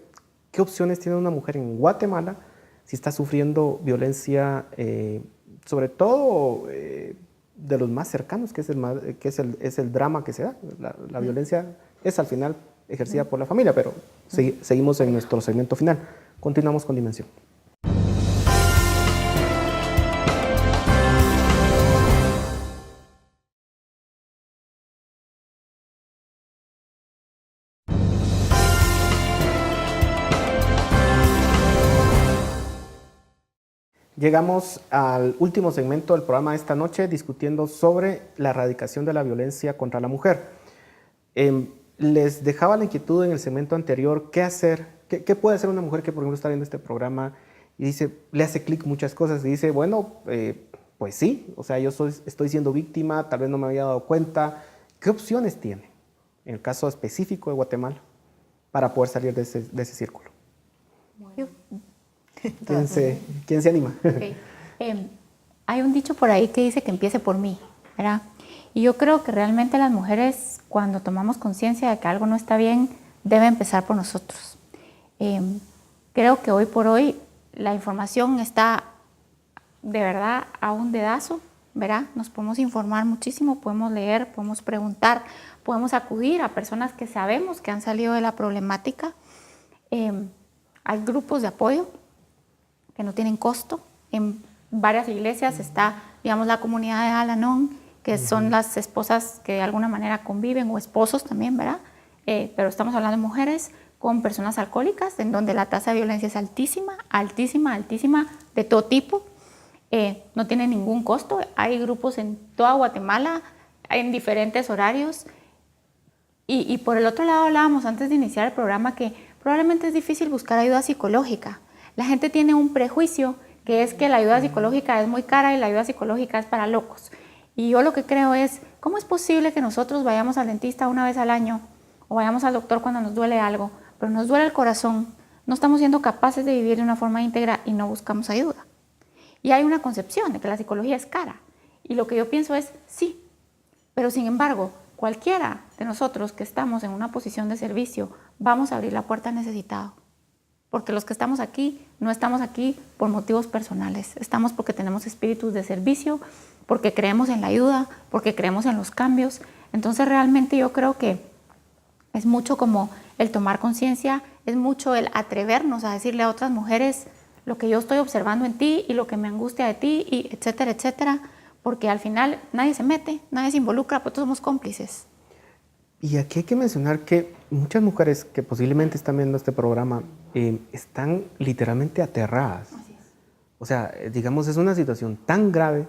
qué opciones tiene una mujer en Guatemala si está sufriendo violencia, sobre todo de los más cercanos, que es el drama que se da. La violencia es al final ejercida por la familia, pero seguimos en nuestro segmento final. Continuamos con Dimensión. Llegamos al último segmento del programa de esta noche, discutiendo sobre la erradicación de la violencia contra la mujer. Les dejaba la inquietud en el segmento anterior, ¿qué hacer? ¿Qué puede hacer una mujer que, por ejemplo, está viendo este programa y dice, le hace clic muchas cosas y dice, bueno, pues sí, o sea, yo estoy siendo víctima, tal vez no me había dado cuenta. ¿Qué opciones tiene, en el caso específico de Guatemala, para poder salir de ese círculo? ¿Quién se anima? Okay. Hay un dicho por ahí que dice que empiece por mí, ¿verdad? Y yo creo que realmente las mujeres, cuando tomamos conciencia de que algo no está bien, debe empezar por nosotros. Creo que hoy por hoy la información está de verdad a un dedazo, ¿verdad? Nos podemos informar muchísimo, podemos leer, podemos preguntar, podemos acudir a personas que sabemos que han salido de la problemática. Hay grupos de apoyo que no tienen costo. En varias iglesias está, digamos, la comunidad de Al-Anon, que son las esposas que de alguna manera conviven, o esposos también, ¿verdad? Pero estamos hablando de mujeres con personas alcohólicas, en donde la tasa de violencia es altísima, altísima, altísima, de todo tipo. No tiene ningún costo. Hay grupos en toda Guatemala, en diferentes horarios. Y por el otro lado hablábamos antes de iniciar el programa que probablemente es difícil buscar ayuda psicológica. La gente tiene un prejuicio que es que la ayuda psicológica es muy cara y la ayuda psicológica es para locos. Y yo lo que creo es, ¿cómo es posible que nosotros vayamos al dentista una vez al año o vayamos al doctor cuando nos duele algo, pero nos duele el corazón, no estamos siendo capaces de vivir de una forma íntegra y no buscamos ayuda? Y hay una concepción de que la psicología es cara. Y lo que yo pienso es, sí, pero sin embargo, cualquiera de nosotros que estamos en una posición de servicio, vamos a abrir la puerta al necesitado. Porque los que estamos aquí, no estamos aquí por motivos personales. Estamos porque tenemos espíritus de servicio, porque creemos en la ayuda, porque creemos en los cambios. Entonces realmente yo creo que es mucho como el tomar conciencia, es mucho el atrevernos a decirle a otras mujeres, lo que yo estoy observando en ti y lo que me angustia de ti, y etcétera, etcétera, porque al final nadie se mete, nadie se involucra, pero todos somos cómplices. Y aquí hay que mencionar que muchas mujeres que posiblemente están viendo este programa están literalmente aterradas. Así es. O sea, digamos, es una situación tan grave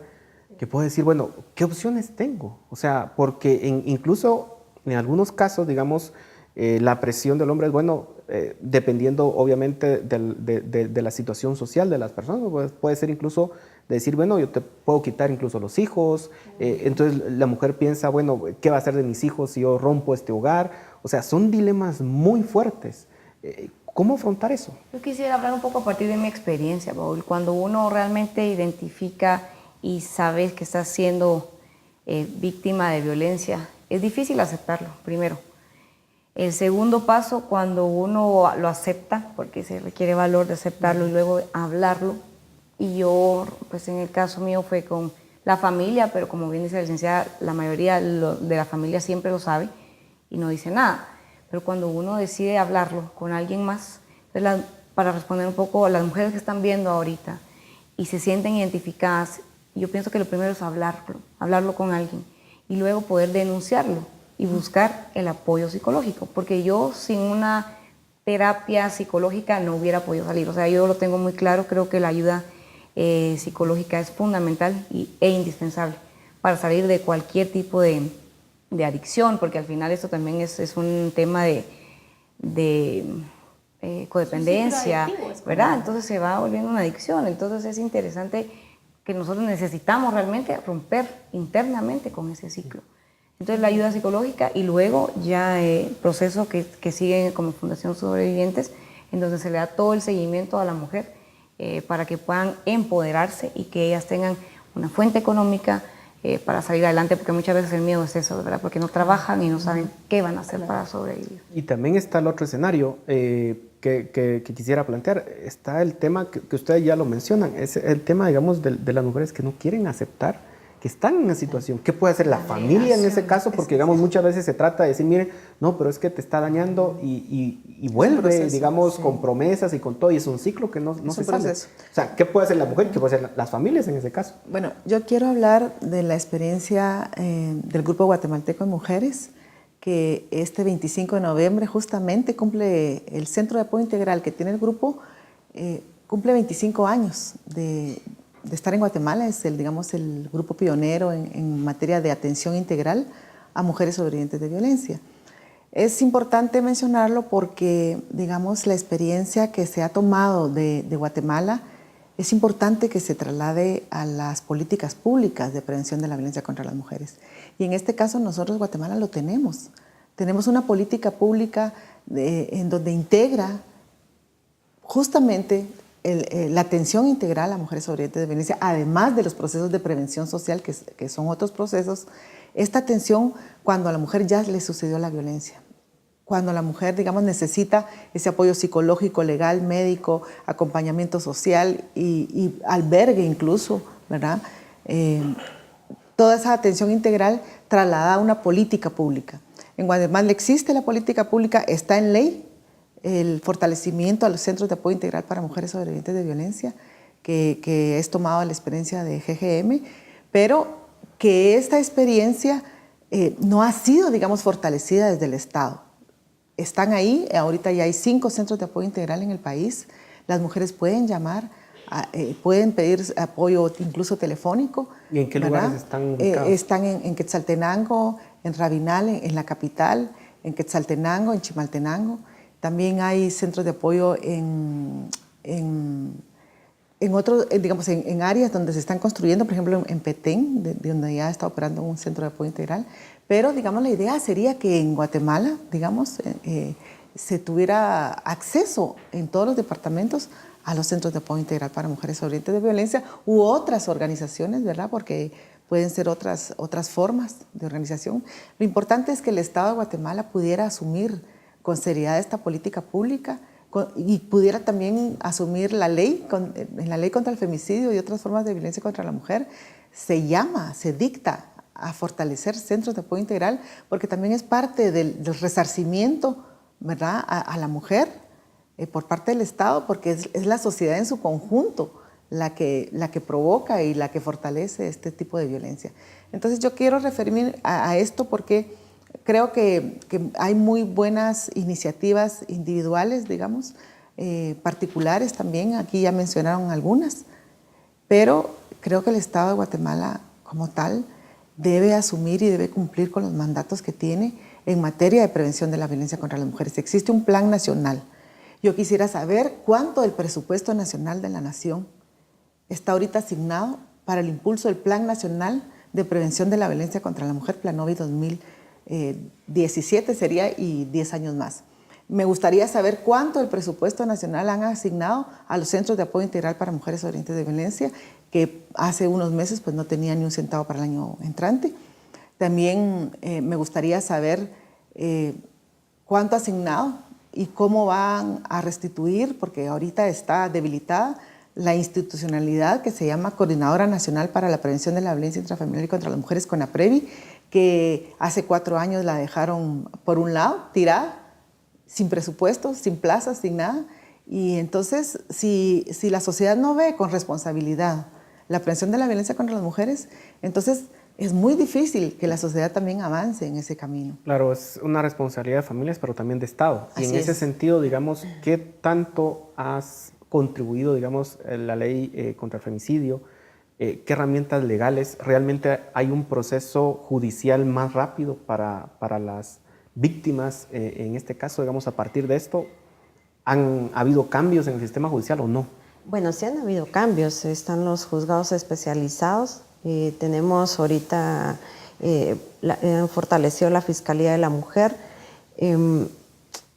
que puedo decir, bueno, ¿qué opciones tengo? O sea, porque incluso en algunos casos, digamos, la presión del hombre es, bueno, dependiendo obviamente de la situación social de las personas, pues, puede ser incluso de decir, bueno, yo te puedo quitar incluso los hijos, entonces la mujer piensa, bueno, ¿qué va a hacer de mis hijos si yo rompo este hogar? O sea, son dilemas muy fuertes. ¿Cómo afrontar eso? Yo quisiera hablar un poco a partir de mi experiencia, Paul. Cuando uno realmente identifica y sabe que está siendo víctima de violencia, es difícil aceptarlo, primero. El segundo paso, cuando uno lo acepta, porque se requiere valor de aceptarlo y luego hablarlo, y yo, pues en el caso mío fue con la familia, pero como bien dice la licenciada, la mayoría de la familia siempre lo sabe y no dice nada. Pero cuando uno decide hablarlo con alguien más, para responder un poco a las mujeres que están viendo ahorita y se sienten identificadas, yo pienso que lo primero es hablarlo con alguien y luego poder denunciarlo y buscar el apoyo psicológico, porque yo sin una terapia psicológica no hubiera podido salir. O sea, yo lo tengo muy claro, creo que la ayuda psicológica es fundamental e indispensable para salir de cualquier tipo de adicción, porque al final esto también es un tema de codependencia, ¿verdad? Entonces se va volviendo una adicción. Entonces es interesante que nosotros necesitamos realmente romper internamente con ese ciclo. Entonces la ayuda psicológica y luego ya el proceso que sigue como Fundación Sobrevivientes, en donde se le da todo el seguimiento a la mujer para que puedan empoderarse y que ellas tengan una fuente económica para salir adelante, porque muchas veces el miedo es eso, ¿verdad? Porque no trabajan y no saben qué van a hacer para sobrevivir. Y también está el otro escenario que quisiera plantear. Está el tema que ustedes ya lo mencionan, es el tema, digamos, de las mujeres que no quieren aceptar que están en una situación. ¿Qué puede hacer la familia en ese caso? Porque, digamos, muchas veces se trata de decir, mire, no, pero es que te está dañando y vuelve, proceso, digamos, sí, con promesas y con todo, y es un ciclo que no se sale. O sea, ¿qué puede hacer la mujer? ¿Qué puede hacer las familias en ese caso? Bueno, yo quiero hablar de la experiencia del Grupo Guatemalteco de Mujeres, que este 25 de noviembre justamente cumple el Centro de Apoyo Integral que tiene el grupo, cumple 25 años de estar en Guatemala. Es digamos, el grupo pionero en materia de atención integral a mujeres sobrevivientes de violencia. Es importante mencionarlo porque, digamos, la experiencia que se ha tomado de Guatemala es importante que se traslade a las políticas públicas de prevención de la violencia contra las mujeres. Y en este caso nosotros, Guatemala, lo tenemos. Tenemos una política pública en donde integra justamente la atención integral a mujeres sobrevivientes de violencia, además de los procesos de prevención social, que son otros procesos. Esta atención cuando a la mujer ya le sucedió la violencia, cuando la mujer, digamos, necesita ese apoyo psicológico, legal, médico, acompañamiento social y albergue incluso, ¿verdad? Toda esa atención integral trasladada a una política pública. En Guatemala existe la política pública, está en ley, el fortalecimiento a los centros de apoyo integral para mujeres sobrevivientes de violencia, que es tomado la experiencia de GGM, pero que esta experiencia no ha sido, digamos, fortalecida desde el Estado. Están ahí, ahorita ya hay 5 centros de apoyo integral en el país. Las mujeres pueden llamar, pueden pedir apoyo incluso telefónico. ¿Y en qué ¿verdad? lugares están ubicados? Están en Quetzaltenango, en Rabinal, en la capital, en Quetzaltenango, en Chimaltenango. También hay centros de apoyo en otros, digamos, en áreas donde se están construyendo, por ejemplo, en Petén, de donde ya está operando un centro de apoyo integral. Pero, digamos, la idea sería que en Guatemala, digamos, se tuviera acceso en todos los departamentos a los centros de apoyo integral para mujeres sobrevivientes de violencia u otras organizaciones, ¿verdad? Porque pueden ser otras formas de organización. Lo importante es que el Estado de Guatemala pudiera asumir con seriedad esta política pública y pudiera también asumir la ley, en la ley contra el femicidio y otras formas de violencia contra la mujer, se dicta a fortalecer centros de apoyo integral, porque también es parte del resarcimiento, ¿verdad?, a la mujer por parte del Estado, porque es la sociedad en su conjunto la que provoca y la que fortalece este tipo de violencia. Entonces yo quiero referirme a esto porque creo que hay muy buenas iniciativas individuales, digamos, particulares también, aquí ya mencionaron algunas, pero creo que el Estado de Guatemala como tal debe asumir y debe cumplir con los mandatos que tiene en materia de prevención de la violencia contra las mujeres. Existe un plan nacional. Yo quisiera saber cuánto del presupuesto nacional de la Nación está ahorita asignado para el impulso del Plan Nacional de Prevención de la Violencia contra la Mujer, Planovi 2017 sería, y 10 años más. Me gustaría saber cuánto del presupuesto nacional han asignado a los Centros de Apoyo Integral para Mujeres Sobrevivientes de Violencia, que hace unos meses pues, no tenían ni un centavo para el año entrante. También me gustaría saber cuánto ha asignado y cómo van a restituir, porque ahorita está debilitada, la institucionalidad que se llama Coordinadora Nacional para la Prevención de la Violencia Intrafamiliar y contra las Mujeres, CONAPREVI, que hace 4 años la dejaron por un lado, tirada, sin presupuesto, sin plazas, sin nada. Y entonces, si la sociedad no ve con responsabilidad la prevención de la violencia contra las mujeres, entonces es muy difícil que la sociedad también avance en ese camino. Claro, es una responsabilidad de familias, pero también de Estado. Y Así en ese es. sentido, digamos, ¿qué tanto has contribuido, digamos, la ley contra el femicidio? ¿Qué herramientas legales? ¿Realmente hay un proceso judicial más rápido para las víctimas? En este caso, digamos, a partir de esto, ¿han habido cambios en el sistema judicial o no? Bueno, sí han habido cambios. Están los juzgados especializados. Tenemos ahorita, fortalecido la Fiscalía de la Mujer.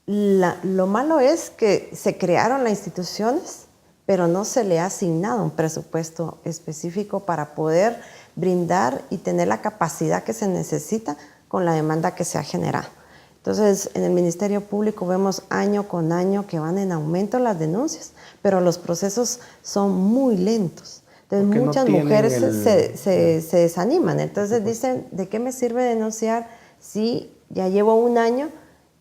Lo malo es que se crearon las instituciones, pero no se le ha asignado un presupuesto específico para poder brindar y tener la capacidad que se necesita con la demanda que se ha generado. Entonces, en el Ministerio Público vemos año con año que van en aumento las denuncias, pero los procesos son muy lentos. Entonces, porque muchas no mujeres tienen se desaniman. Entonces dicen, ¿de qué me sirve denunciar si ya llevo un año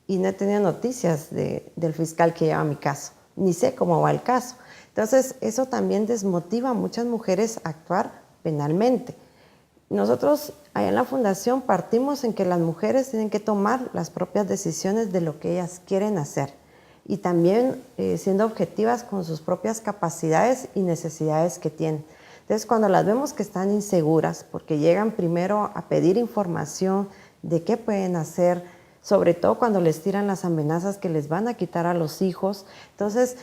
y no he tenido noticias del fiscal que lleva mi caso? Ni sé cómo va el caso. Entonces, eso también desmotiva a muchas mujeres a actuar penalmente. Nosotros, allá en la Fundación, partimos en que las mujeres tienen que tomar las propias decisiones de lo que ellas quieren hacer y también siendo objetivas con sus propias capacidades y necesidades que tienen. Entonces, cuando las vemos que están inseguras, porque llegan primero a pedir información de qué pueden hacer, sobre todo cuando les tiran las amenazas que les van a quitar a los hijos, entonces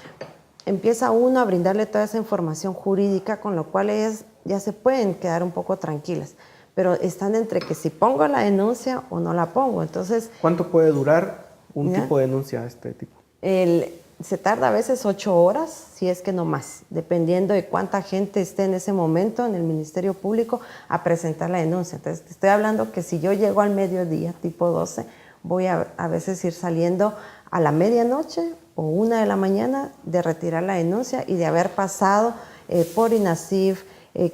empieza uno a brindarle toda esa información jurídica, con lo cual ellas ya se pueden quedar un poco tranquilas, pero están entre que si pongo la denuncia o no la pongo. Entonces, ¿cuánto puede durar un ¿ya? tipo de denuncia de este tipo? Se tarda a veces 8 horas, si es que no más, dependiendo de cuánta gente esté en ese momento en el Ministerio Público a presentar la denuncia. Entonces, te estoy hablando que si yo llego al mediodía, tipo 12, voy a veces ir saliendo a la medianoche o 1 de la mañana de retirar la denuncia y de haber pasado por INASIF,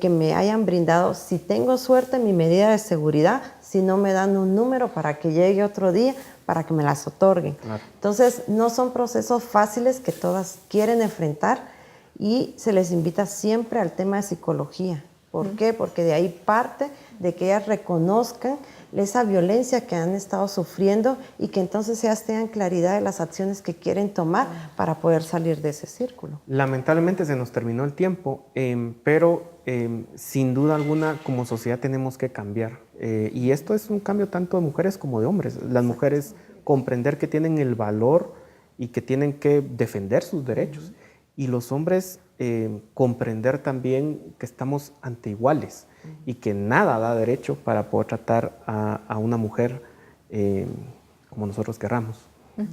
que me hayan brindado, si tengo suerte, mi medida de seguridad, si no me dan un número para que llegue otro día, para que me las otorguen. Claro. Entonces, no son procesos fáciles que todas quieren enfrentar y se les invita siempre al tema de psicología. ¿Por qué? Porque de ahí parte de que ellas reconozcan esa violencia que han estado sufriendo y que entonces ellas tengan claridad de las acciones que quieren tomar para poder salir de ese círculo. Lamentablemente se nos terminó el tiempo, pero sin duda alguna como sociedad tenemos que cambiar. Y esto es un cambio tanto de mujeres como de hombres. Las mujeres comprender que tienen el valor y que tienen que defender sus derechos. Y los hombres comprender también que estamos ante iguales y que nada da derecho para poder tratar a una mujer como nosotros querramos.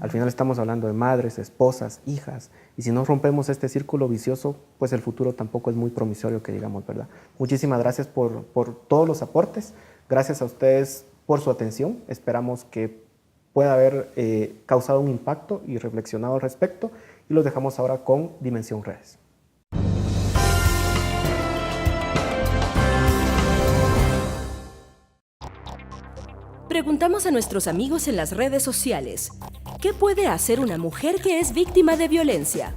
Al final estamos hablando de madres, esposas, hijas, y si no rompemos este círculo vicioso, pues el futuro tampoco es muy promisorio que digamos, ¿verdad? Muchísimas gracias por todos los aportes, gracias a ustedes por su atención, esperamos que pueda haber causado un impacto y reflexionado al respecto, y los dejamos ahora con Dimensión Redes. Preguntamos a nuestros amigos en las redes sociales, ¿Qué puede hacer una mujer que es víctima de violencia?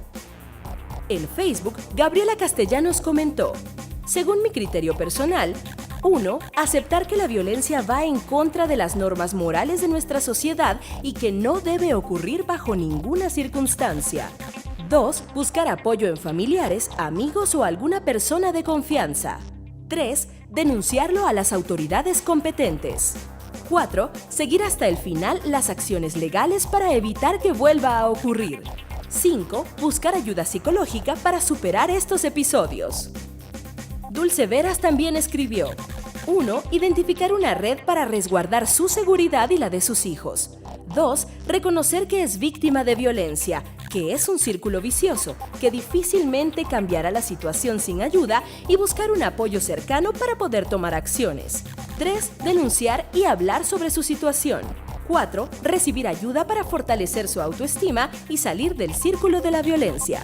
En Facebook, Gabriela Castellanos comentó: según mi criterio personal, 1. Aceptar que la violencia va en contra de las normas morales de nuestra sociedad y que no debe ocurrir bajo ninguna circunstancia. 2. Buscar apoyo en familiares, amigos o alguna persona de confianza. 3. Denunciarlo a las autoridades competentes. 4. Seguir hasta el final las acciones legales para evitar que vuelva a ocurrir. 5. Buscar ayuda psicológica para superar estos episodios. Dulce Veras también escribió: 1. Identificar una red para resguardar su seguridad y la de sus hijos. 2. Reconocer que es víctima de violencia, que es un círculo vicioso, que difícilmente cambiará la situación sin ayuda, y buscar un apoyo cercano para poder tomar acciones. 3. Denunciar y hablar sobre su situación. 4. Recibir ayuda para fortalecer su autoestima y salir del círculo de la violencia.